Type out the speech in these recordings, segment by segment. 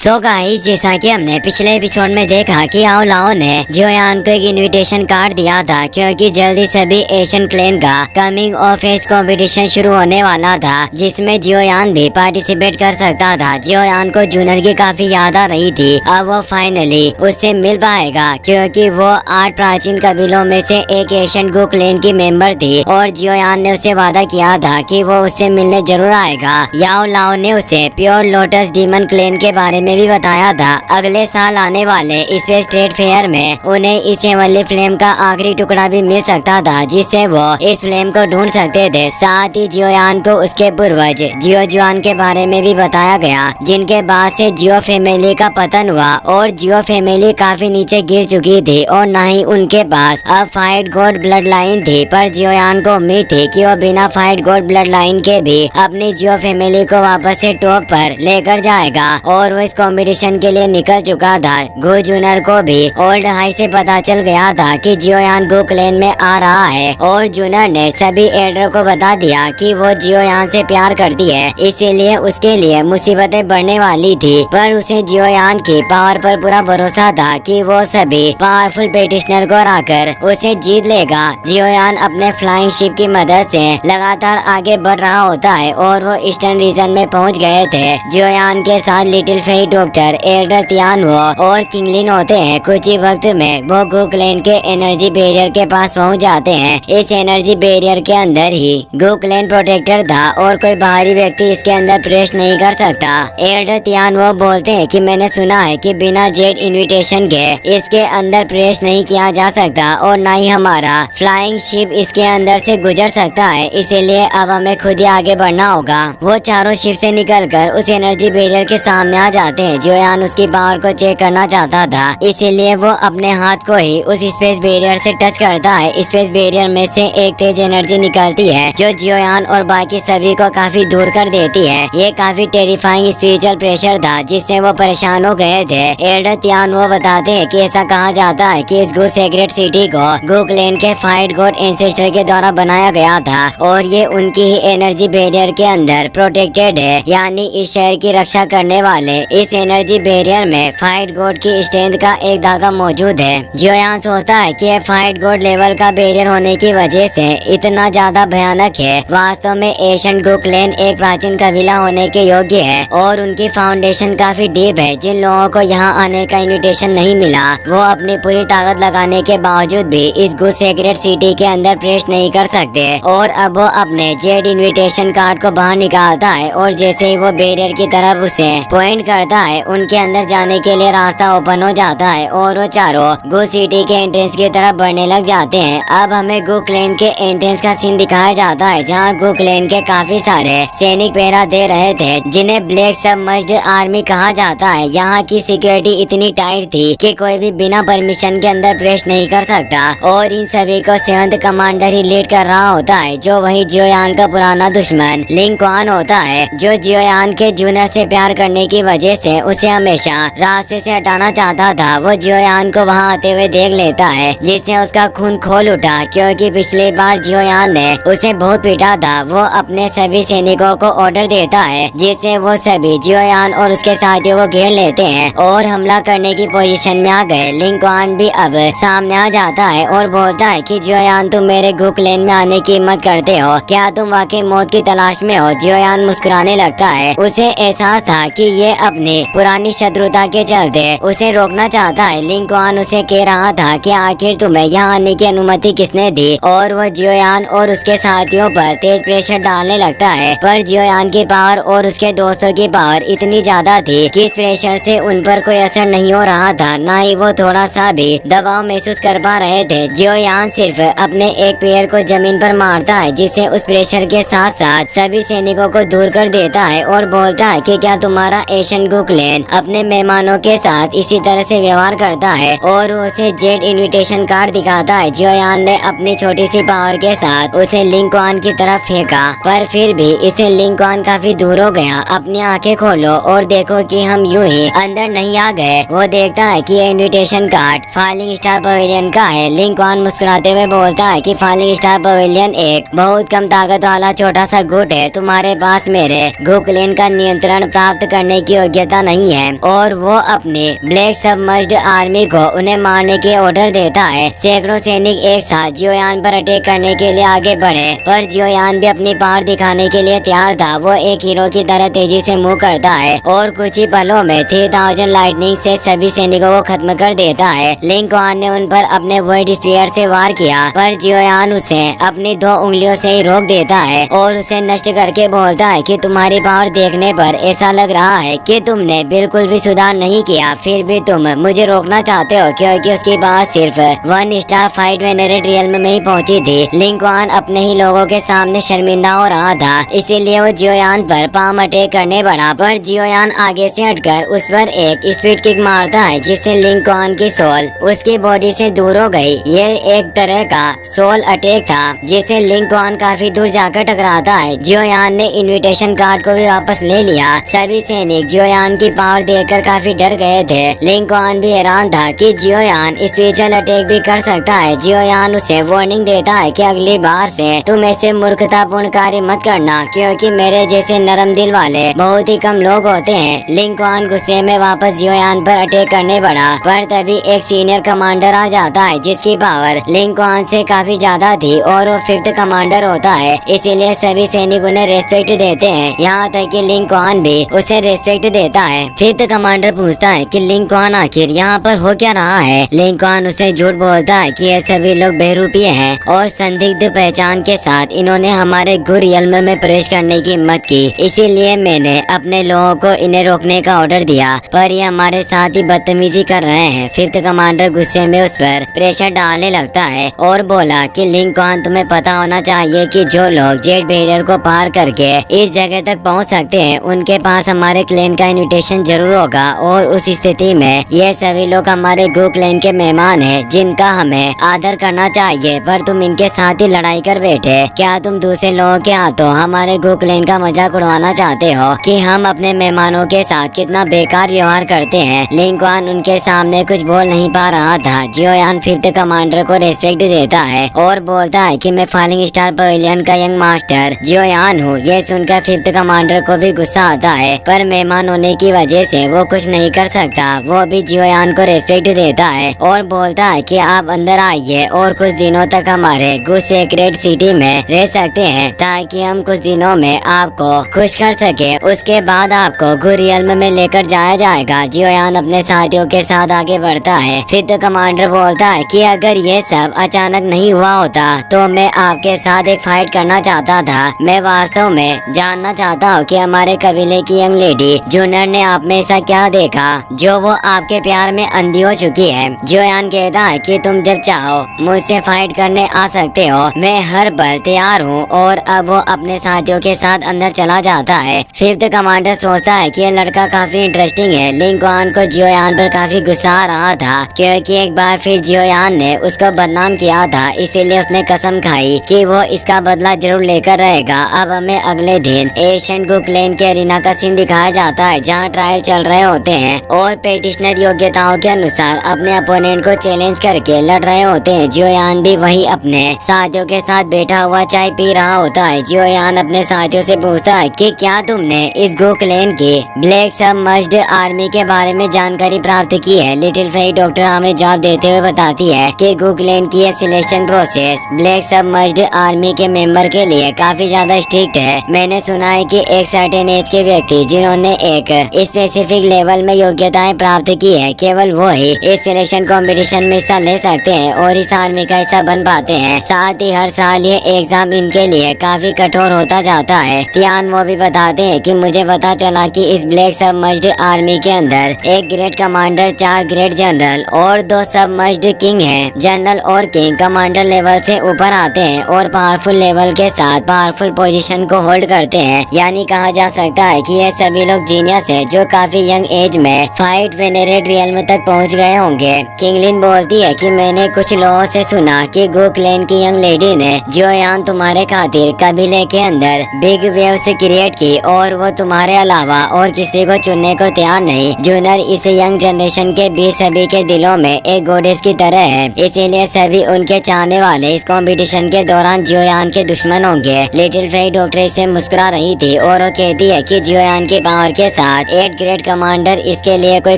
So guys, जैसा कि हमने पिछले एपिसोड में देखा कि आओ लाओ ने जियोयान को एक इनविटेशन कार्ड दिया था, क्योंकि जल्दी सभी एशियन क्लैन का कमिंग ऑफ एज कंपटीशन शुरू होने वाला था, जिसमें जियोयान भी पार्टिसिपेट कर सकता था। जियोयान को जूनियर की काफी याद आ रही थी। अब वो फाइनली उससे मिल पाएगा, क्योंकि वो 8 प्राचीन कबीलों में से एक एशियन गो क्लैन की मेंबर थी और जियोयान ने उसे वादा किया था कि वो उससे मिलने जरूर आएगा। याओ लाओ ने उसे प्योर लोटस डीमन क्लैन के बारे में भी बताया था। अगले साल आने वाले स्पेस ट्रेड फेयर में उन्हें इस हेवनली फ्लेम का आखिरी टुकड़ा भी मिल सकता था, जिससे वो इस फ्लेम को ढूंढ सकते थे। साथ ही जियोयान को उसके पूर्वज जियो जुआन के बारे में भी बताया गया, जिनके बाद से जियो फैमिली का पतन हुआ और जियो फैमिली काफी नीचे गिर चुकी थी और न ही उनके पास अब फाइट गॉड ब्लड लाइन थी। पर जियोयान को उम्मीद थी कि वो बिना फाइट गॉड ब्लड लाइन के भी अपनी जियो फैमिली को वापस से टॉप पर लेकर जाएगा और वो इस कंपटीशन के लिए निकल चुका था। गो जूनियर को भी ओल्ड हाई से पता चल गया था कि जियोयान गो क्लैन में आ रहा है और जूनियर ने सभी एल्डर को बता दिया कि वो जियोयान से प्यार करती है, इसीलिए उसके लिए मुसीबतें बढ़ने वाली थी। पर उसे जियोयान की पावर पर पूरा भरोसा था कि वो सभी पावरफुल पेटिशनर को हराकर उसे जीत लेगा। जियोयान अपने फ्लाइंग शिप की मदद से लगातार आगे बढ़ रहा होता है और वो ईस्टर्न रीजन में पहुंच गए थे। जियोयान के साथ लिटिल फेरी डॉक्टर एल्डर तियानो और किंगलिन होते हैं। कुछ ही वक्त में वो गो क्लैन के एनर्जी बैरियर के पास पहुंच जाते हैं। इस एनर्जी बैरियर के अंदर ही गो क्लैन प्रोटेक्टर था और कोई बाहरी व्यक्ति इसके अंदर प्रवेश नहीं कर सकता। एल्डर तियानो बोलते हैं कि मैंने सुना है कि बिना जेड इनविटेशन के इसके अंदर प्रवेश नहीं किया जा सकता और न ही हमारा फ्लाइंग शिप इसके अंदर से गुजर सकता है, इसीलिए अब हमें खुद ही आगे बढ़ना होगा। वो चारों शिप से निकलकर उस एनर्जी बैरियर के सामने आ जाते हैं। जियोयान उसकी पावर को चेक करना चाहता था, इसीलिए वो अपने हाथ को ही उस स्पेस बैरियर से टच करता है। स्पेस बैरियर में से एक तेज एनर्जी निकलती है जो जियोयान और बाकी सभी को काफी दूर कर देती है। ये काफी टेरिफाइंग स्पिरिचुअल प्रेशर था, जिससे वो परेशान हो गए थे। एल्डर तियानो बताते हैं कि ऐसा कहा जाता है कि इस गो सेक्रेट सिटी को गो क्लैन के फाइट गॉड एंसेस्टर के द्वारा बनाया गया था और ये उनकी ही एनर्जी बैरियर के अंदर प्रोटेक्टेड है, यानी इस शहर की रक्षा करने वाले इस एनर्जी बैरियर में फाइट गॉड की स्ट्रेंथ का एक धागा मौजूद है। जियोयान सोचता है कि फाइट गॉड लेवल का बैरियर होने की वजह से इतना ज्यादा भयानक है। वास्तव में एशियन गो क्लैन एक प्राचीन कबीला होने के योग्य है और उनकी फाउंडेशन काफी डीप है। जिन लोगों को यहाँ आने का इन्विटेशन नहीं मिला, वो अपनी पूरी ताकत लगाने के बावजूद भी इस गो सेक्रेट सिटी के अंदर प्रवेश नहीं कर सकते और अब वो अपने जेड इन्विटेशन कार्ड को बाहर निकालता है और जैसे ही वो बैरियर की तरफ उसे पॉइंट करता है, उनके अंदर जाने के लिए रास्ता ओपन हो जाता है और वो चारों गो सिटी के एंट्रेंस की तरफ बढ़ने लग जाते हैं। अब हमें गो क्लैन के एंट्रेंस का सीन दिखाया जाता है, जहाँ गो क्लैन के काफी सारे सैनिक पहरा दे रहे थे, जिन्हें ब्लैक सबमर्ज्ड आर्मी कहा जाता है। यहाँ की सिक्योरिटी इतनी टाइट थी कि कोई भी बिना परमिशन के अंदर प्रवेश नहीं कर सकता और इन सभी को सेवंथ कमांडर ही लीड कर रहा होता है, जो वही जियोयान का पुराना दुश्मन लिंग क्वान होता है, जो जियोयान के जूनियर से प्यार करने की वजह से उसे हमेशा रास्ते से हटाना चाहता था। वो जियोयान को वहाँ आते हुए देख लेता है, जिससे उसका खून खोल उठा, क्योंकि पिछली बार जियोयान ने उसे बहुत पीटा था। वो अपने सभी सैनिकों को ऑर्डर देता है, जिससे वो सभी जियोयान और उसके साथियों को घेर लेते हैं और हमला करने की पोजीशन में आ गए। लिंग क्वान भी अब सामने आ जाता है और बोलता है कि जियोयान, तुम मेरे गो क्लैन में आने की हिम्मत करते हो, क्या तुम वाकई मौत की तलाश में हो? जियोयान मुस्कुराने लगता है। उसे एहसास था कि ये अपनी पुरानी शत्रुता के चलते उसे रोकना चाहता है। लिंग क्वान उसे कह रहा था कि आखिर तुम्हें यहाँ आने की अनुमति किसने दी, और वो जियोयान और उसके साथियों पर तेज प्रेशर डालने लगता है। पर जियोयान की पावर और उसके दोस्तों की पावर इतनी ज्यादा थी कि इस प्रेशर से उन पर कोई असर नहीं हो रहा था, न ही वो थोड़ा सा भी दबाव महसूस कर पा रहे थे। जियोयान सिर्फ अपने एक पैर को जमीन पर मारता है, जिससे उस प्रेशर के साथ साथ सभी सैनिकों को दूर कर देता है और बोलता है कि क्या तुम्हारा एशियन गो क्लैन अपने मेहमानों के साथ इसी तरह से व्यवहार करता है, और उसे जेड इनविटेशन कार्ड दिखाता है। जियोयान ने अपनी छोटी सी पावर के साथ उसे लिंग क्वान की तरफ फेंका, पर फिर भी इसे लिंग क्वान काफी दूर हो गया। अपनी आंखें खोलो और देखो कि हम यूं ही अंदर नहीं आ गए। वो देखता है कि ये invitation card falling star pavilion का है। लिंग क्वान मुस्कुराते हुए बोलता है कि फॉलिंग स्टार पवेलियन एक बहुत कम ताकत वाला छोटा सा गुट है। तुम्हारे पास मेरे गो क्लैन का नियंत्रण प्राप्त करने की योग्यता देता नहीं है और वो अपने ब्लैक सबमर्ज्ड आर्मी को उन्हें मारने के ऑर्डर देता है। सैकड़ों सैनिक एक साथ जियोयान पर अटैक करने के लिए आगे बढ़े, पर जियोयान भी अपनी पावर दिखाने के लिए तैयार था। वो एक हीरो की तरह तेजी से मूव करता है और कुछ ही पलों में 3000 लाइटनिंग से सभी सैनिकों को खत्म कर देता है। लिंग क्वान ने उन पर अपने वॉइड स्पीयर से वार किया, पर जियोयान उसे अपनी 2 उंगलियों से ही रोक देता है और उसे नष्ट करके बोलता है कि तुम्हारी पावर देखने पर ऐसा लग रहा है कि तुमने बिल्कुल भी सुधार नहीं किया, फिर भी तुम मुझे रोकना चाहते हो, क्योंकि उसकी पावर सिर्फ 1 स्टार फाइट वेनरेट रियल्म में ही पहुंची थी। लिंग क्वान अपने ही लोगों के सामने शर्मिंदा हो रहा था, इसीलिए वो जियोयान पर पाम अटैक करने बढ़ा, पर जियोयान आगे से हटकर उस पर एक स्पीड किक मारता है, जिससे लिंग क्वान की सोल उसकी बॉडी से दूर हो गई। ये एक तरह का सोल अटैक था, जिसे लिंग क्वान काफी दूर जाकर टकराता है। जियोयान ने इनविटेशन कार्ड को भी वापस ले लिया। सभी सैनिक जियोयान की पावर देखकर काफी डर गए थे। लिंग क्वान भी हैरान था कि जियोयान स्पेशल अटैक भी कर सकता है। जियोयान उसे वार्निंग देता है कि अगली बार से तुम ऐसे मूर्खतापूर्ण कार्य मत करना, क्योंकि मेरे जैसे नरम दिल वाले बहुत ही कम लोग होते हैं। लिंग क्वान गुस्से में वापस जियोयान पर अटैक करने बढ़ा, पर तभी एक सीनियर कमांडर आ जाता है, जिसकी पावर लिंग क्वान से काफी ज्यादा थी और वो 5th कमांडर होता है, इसीलिए सभी सैनिक उन्हें रेस्पेक्ट देते हैं, यहाँ तक कि लिंग क्वान भी उसे रेस्पेक्ट देता है। 5th कमांडर पूछता है कि लिंग क्वान आखिर यहाँ पर हो क्या रहा है। लिंग क्वान उसे झूठ बोलता है कि ये सभी लोग बहरूपीय हैं और संदिग्ध पहचान के साथ इन्होंने हमारे गुर रियल्म में प्रवेश करने की हिम्मत की, इसीलिए मैंने अपने लोगों को इन्हें रोकने का ऑर्डर दिया, पर ये हमारे साथ ही बदतमीजी कर रहे हैं। 5th कमांडर गुस्से में उस पर प्रेशर डालने लगता है और बोला कि लिंग क्वान तुम्हें पता होना चाहिए कि जो लोग जेट बैरियर को पार करके इस जगह तक पहुंच सकते हैं, उनके पास हमारे क्लेन का इनविटेशन जरूर होगा, और उस स्थिति में ये सभी लोग हमारे गो क्लेन के मेहमान हैं, जिनका हमें आदर करना चाहिए, पर तुम इनके साथ ही लड़ाई कर बैठे। क्या तुम दूसरे लोगों के हाथों हमारे गो क्लेन का मजाक उड़वाना चाहते हो कि हम अपने मेहमानों के साथ कितना बेकार व्यवहार करते हैं। लिंग क्वान उनके सामने कुछ बोल नहीं पा रहा था। जियोयान 5th कमांडर को रेस्पेक्ट देता है और बोलता है कि मैं फॉलिंग स्टार पवेलियन का यंग मास्टर जियोयान हूँ। ये सुनकर 5th कमांडर को भी गुस्सा आता है, पर मेहमान होने की वजह से वो कुछ नहीं कर सकता। वो भी जियोयान को रेस्पेक्ट देता है और बोलता है कि आप अंदर आइए और कुछ दिनों तक हमारे गु सीक्रेट सिटी में रह सकते हैं, ताकि हम कुछ दिनों में आपको खुश कर सके। उसके बाद आपको गु रियल्म में लेकर जाया जाएगा। जियोयान अपने साथियों के साथ आगे बढ़ता है। 5th कमांडर बोलता है कि अगर ये सब अचानक नहीं हुआ होता तो मैं आपके साथ एक फाइट करना चाहता था। मैं वास्तव में जानना चाहता हूँ कि हमारे कबीले की यंग लेडी जूनर ने आप में ऐसा क्या देखा जो वो आपके प्यार में अंधी हो चुकी है। जियोयान कहता है कि तुम जब चाहो मुझसे फाइट करने आ सकते हो, मैं हर पल तैयार हूँ, और अब वो अपने साथियों के साथ अंदर चला जाता है। 5th कमांडर सोचता है कि ये लड़का काफी इंटरेस्टिंग है। लिंग क्वान को जियोयान पर काफी गुस्सा आ रहा था, क्योंकि एक बार फिर जियोयान ने उसको बदनाम किया था, इसीलिए उसने कसम खाई कि वो इसका बदला जरूर लेकर रहेगा। अब हमें अगले दिन एशियन गो क्लेन के एरिना का सीन दिखाया जाता है, जहाँ ट्रायल चल रहे होते हैं और पेटिशनर योग्यताओं के अनुसार अपने अपोनेंट को चैलेंज करके लड़ रहे होते हैं। जियोयान भी वही अपने साथियों के साथ बैठा हुआ चाय पी रहा होता है। जियोयान अपने साथियों से पूछता है कि क्या तुमने इस गो क्लेन की ब्लैक सबमर्ज्ड आर्मी के बारे में जानकारी प्राप्त की है। लिटिल फेई डॉक्टर हमें जवाब देते हुए बताती है कि गो क्लेन की selection process black submerged army के मेंबर के लिए काफी ज्यादा स्ट्रिक्ट है। मैंने सुना है कि एक सर्टेन एज के व्यक्ति जिन्होंने एक स्पेसिफिक लेवल में योग्यताएं प्राप्त की है, केवल वो ही इस सिलेक्शन कंपटीशन में हिस्सा ले सकते हैं और इस आर्मी का हिस्सा बन पाते हैं। साथ ही हर साल ये एग्जाम इनके लिए काफी कठोर होता जाता है। तियान वो भी बताते हैं कि मुझे पता चला कि इस ब्लैक सबमर्ज्ड आर्मी के अंदर एक ग्रेट कमांडर, 4 ग्रेट जनरल और 2 सबमर्ज्ड किंग हैं। जनरल और किंग कमांडर लेवल से ऊपर आते हैं और पावरफुल लेवल के साथ पावरफुल पोजीशन को होल्ड करते हैं। यानी कहा जा सकता है कि ये सभी लोग जीनियस है जो काफी यंग एज में फाइट वेनेरेट रियल्म तक पहुंच गए होंगे। किंगलिन बोलती है कि मैंने कुछ लोगों से सुना कि गो क्लेन की यंग लेडी ने जियोयान तुम्हारे खातिर कबीले के अंदर बिग वेव्स क्रिएट की और वो तुम्हारे अलावा और किसी को चुनने को तैयार नहीं। जूनर इस यंग जनरेशन के बीच सभी के दिलों में एक गॉडेस की तरह है, इसीलिए सभी उनके चाहने वाले इस कंपटीशन के दौरान जियोयान के दुश्मन होंगे। लिटिल फेई डॉक्टर से मुस्कुरा रही थी और वो कहती है कि जियोयान की पावर के साथ साथ 8 ग्रेड कमांडर इसके लिए कोई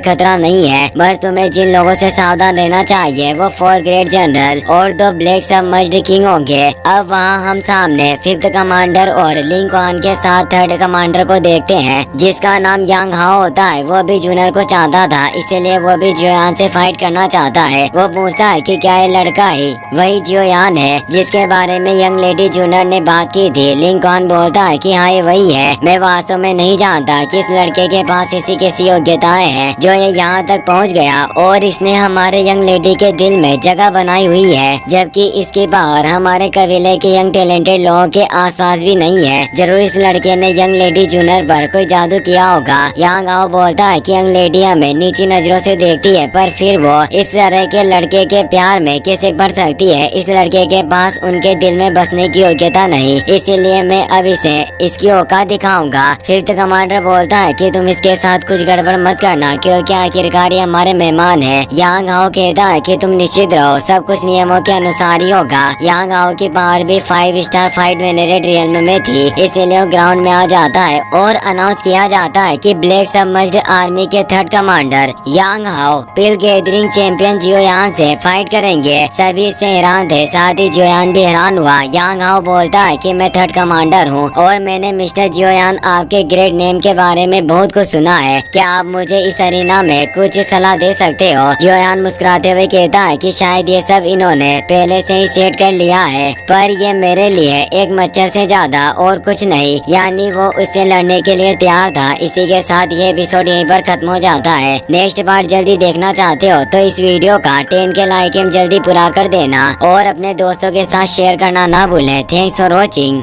खतरा नहीं है। बस तुम्हें जिन लोगों से सावधान रहना चाहिए वो 4 ग्रेड जनरल और 2 ब्लैक सबमर्ज्ड किंग होंगे। अब वहाँ हम सामने 5th कमांडर और लिंकॉन के साथ 3rd कमांडर को देखते हैं, जिसका नाम यांग हाओ होता है। वो भी जूनियर को चाहता था, इसीलिए वो भी जियोयान से फाइट करना चाहता है। वो पूछता है कि क्या ये लड़का ही वही जियोयान है जिसके बारे में यंग लेडी जूनियर ने बात की थी। लिंकॉन बोलता है कि हाँ ये वही है। मैं वास्तव में नहीं जानता कि इस लड़के के पास ऐसी कैसी योग्यताएं हैं जो ये यहाँ तक पहुँच गया और इसने हमारे यंग लेडी के दिल में जगह बनाई हुई है, जबकि इसके बाहर हमारे कबीले के यंग टैलेंटेड लोगों के आसपास भी नहीं है। जरूर इस लड़के ने यंग लेडी जूनियर पर कोई जादू किया होगा। यांग हाओ बोलता है कि यंग लेडी हमें नीची नजरों से देखती है, पर फिर वो इस तरह के लड़के के प्यार में कैसे पड़ सकती है। इस लड़के के पास उनके दिल में बसने की योग्यता नहीं, इसीलिए मैं अब इसे इसकी औकात दिखाऊंगा। 5th कमांडर बोलता है कि तुम इसके साथ कुछ गड़बड़ मत करना, क्योंकि आखिरकार ये हमारे मेहमान है। यांग हाओ कहता है कि तुम निश्चित रहो, सब कुछ नियमों के अनुसार ही होगा। यांग हाओ की पावर भी 5 स्टार फाइट वेनेरेट रियल्म में थी, इसीलिए वो ग्राउंड में आ जाता है और अनाउंस किया जाता है कि ब्लैक सबमर्ज्ड आर्मी के 3rd कमांडर यांग हाओ पिल गैदरिंग चैंपियन जियोयान से फाइट करेंगे। सभी इससे हैरान थे, साथ ही जियोयान भी हैरान हुआ। यांग हाओ बोलता है कि मैं 3rd कमांडर हूँ और मैंने मिस्टर जियोयान आपके ग्रेट नेम के बारे में बहुत कुछ सुना है। क्या आप मुझे इस अरीना में कुछ सलाह दे सकते हो? जियोयान मुस्कुराते हुए कहता है कि शायद ये सब इन्होंने पहले से ही सेट कर लिया है, पर ये मेरे लिए एक मच्छर से ज्यादा और कुछ नहीं। यानी वो उससे लड़ने के लिए तैयार था। इसी के साथ ये एपिसोड यहीं पर खत्म हो जाता है। नेक्स्ट पार्ट जल्दी देखना चाहते हो तो इस वीडियो का 10 के लाइक जल्दी पूरा कर देना और अपने दोस्तों के साथ शेयर करना ना भूलें। Thanks for watching.